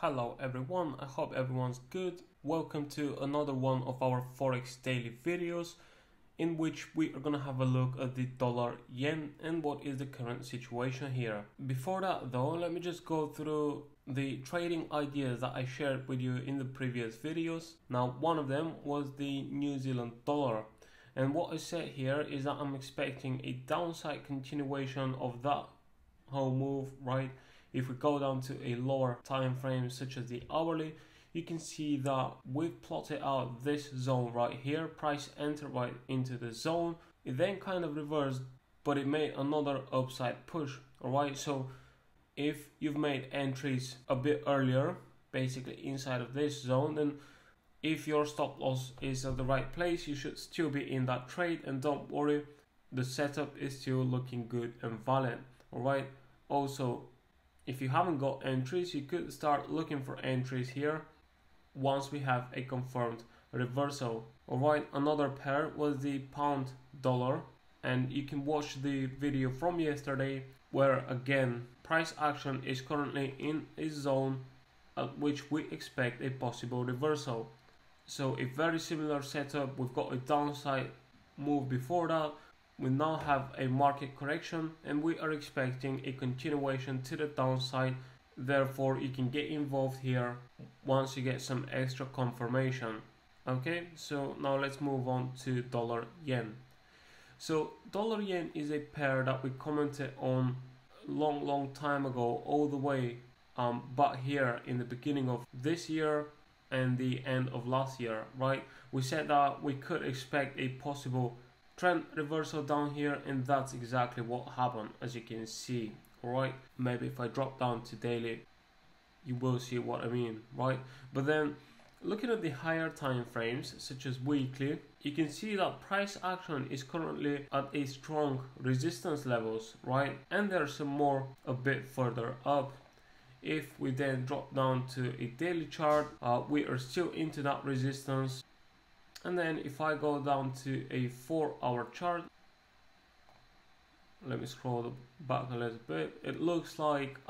Hello everyone, I hope everyone's good. Welcome to another one of our Forex daily videos in which we are gonna have a look at the dollar yen and what is the current situation here. Before that though, let me just go through the trading ideas that I shared with you in the previous videos. Now one of them was the New Zealand dollar, and what I said here is that I'm expecting a downside continuation of that whole move, right? If we go down to a lower time frame such as the hourly, you can see that we've plotted out this zone right here. Price entered right into the zone. It then kind of reversed, but it made another upside push. Alright, so if you've made entries a bit earlier, basically inside of this zone, then if your stop loss is at the right place, you should still be in that trade, and don't worry, the setup is still looking good and valid. Alright, also, if you haven't got entries, you could start looking for entries here once we have a confirmed reversal. Alright, another pair was the pound dollar, and you can watch the video from yesterday where again price action is currently in a zone at which we expect a possible reversal. So a very similar setup. We've got a downside move before that. We now have a market correction and we are expecting a continuation to the downside. Therefore you can get involved here once you get some extra confirmation. Okay, so now let's move on to dollar yen. So dollar yen is a pair that we commented on long time ago, all the way but here in the beginning of this year and the end of last year, right? We said that we could expect a possible trend reversal down here, and that's exactly what happened, as you can see. Alright, maybe if I drop down to daily you will see what I mean, right? But then looking at the higher time frames such as weekly, you can see that price action is currently at a strong resistance levels, right? And there's some more a bit further up. If we then drop down to a daily chart, we are still into that resistance. And then if I go down to a 4-hour chart, let me scroll back a little bit, it looks like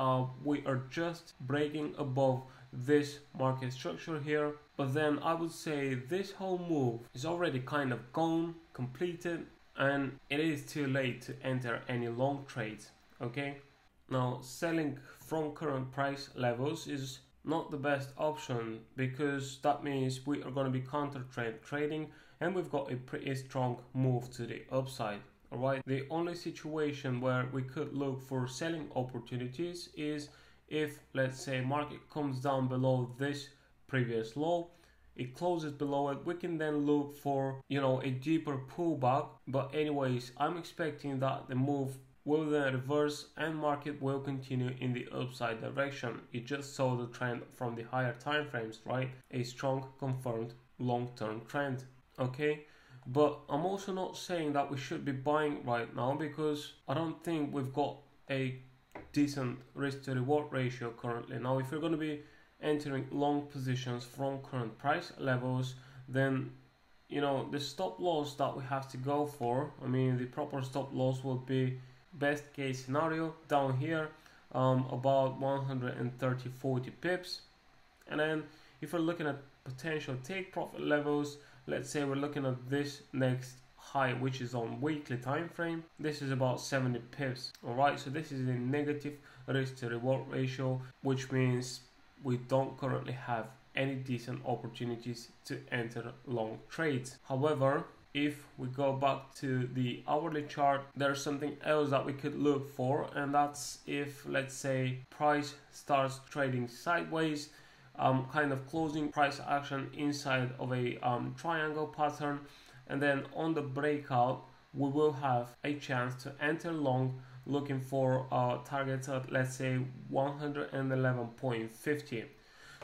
we are just breaking above this market structure here. But then I would say this whole move is already kind of gone, completed, and it is too late to enter any long trades. Okay, now selling from current price levels is not the best option, because that means we are going to be counter trend trading and we've got a pretty strong move to the upside. Alright, the only situation where we could look for selling opportunities is if, let's say, market comes down below this previous low, it closes below it, we can then look for, you know, a deeper pullback. But anyways, I'm expecting that the move will then reverse and market will continue in the upside direction. You just saw the trend from the higher time frames, right? A strong confirmed long-term trend. Okay, but I'm also not saying that we should be buying right now, because I don't think we've got a decent risk to reward ratio currently. Now if you're going to be entering long positions from current price levels, then you know the stop loss that we have to go for, I mean the proper stop loss would be best case scenario down here, about 130-40 pips. And then if we're looking at potential take profit levels, let's say we're looking at this next high, which is on weekly time frame. This is about 70 pips. Alright, so this is a negative risk to reward ratio, which means we don't currently have any decent opportunities to enter long trades. However, if we go back to the hourly chart, there's something else that we could look for, and that's if, let's say, price starts trading sideways, kind of closing price action inside of a triangle pattern, and then on the breakout we will have a chance to enter long, looking for targets at, let's say, 111.50.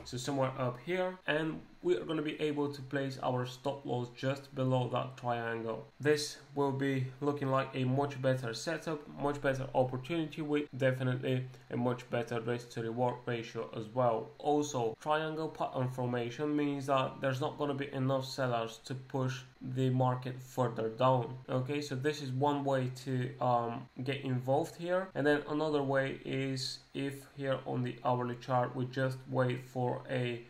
So somewhere up here, and we are going to be able to place our stop loss just below that triangle. This will be looking like a much better setup, much better opportunity with definitely a much better risk to reward ratio as well. Also, triangle pattern formation means that there's not going to be enough sellers to push the market further down. Okay, so this is one way to get involved here. And then another way is if here on the hourly chart we just wait for a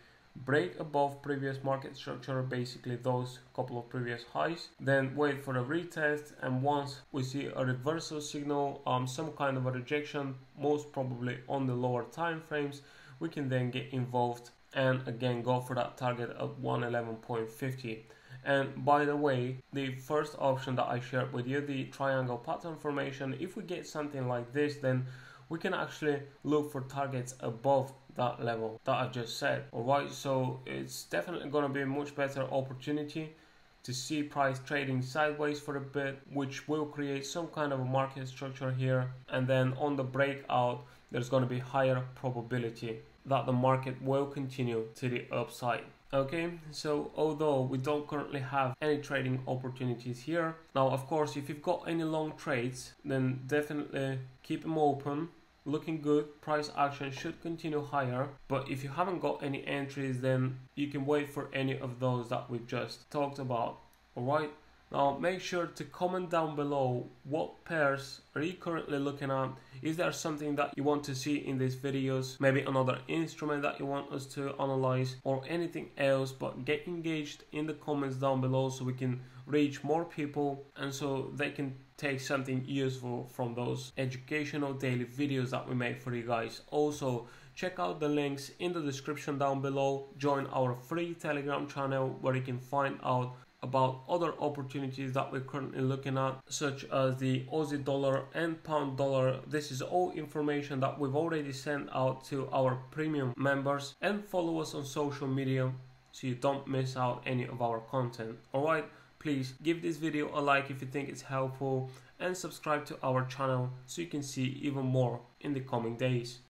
break above previous market structure, basically those couple of previous highs, then wait for a retest, and once we see a reversal signal, some kind of a rejection, most probably on the lower time frames, we can then get involved and again go for that target of 111.50. And by the way, the first option that I shared with you, the triangle pattern formation, if we get something like this, then we can actually look for targets above that level that I just said. Alright, so it's definitely going to be a much better opportunity to see price trading sideways for a bit, which will create some kind of a market structure here, and then on the breakout there's going to be higher probability that the market will continue to the upside. Okay, so although we don't currently have any trading opportunities here, now of course if you've got any long trades, then definitely keep them open, looking good, price action should continue higher. But if you haven't got any entries, then you can wait for any of those that we just talked about. Alright, now make sure to comment down below what pairs are you currently looking at. Is there something that you want to see in these videos, maybe another instrument that you want us to analyze, or anything else? But get engaged in the comments down below so we can reach more people and so they can take something useful from those educational daily videos that we make for you guys. Also, check out the links in the description down below. Join our free Telegram channel where you can find out about other opportunities that we're currently looking at, such as the Aussie dollar and pound dollar. This is all information that we've already sent out to our premium members. And follow us on social media so you don't miss out any of our content. Alright, please give this video a like if you think it's helpful, and subscribe to our channel so you can see even more in the coming days.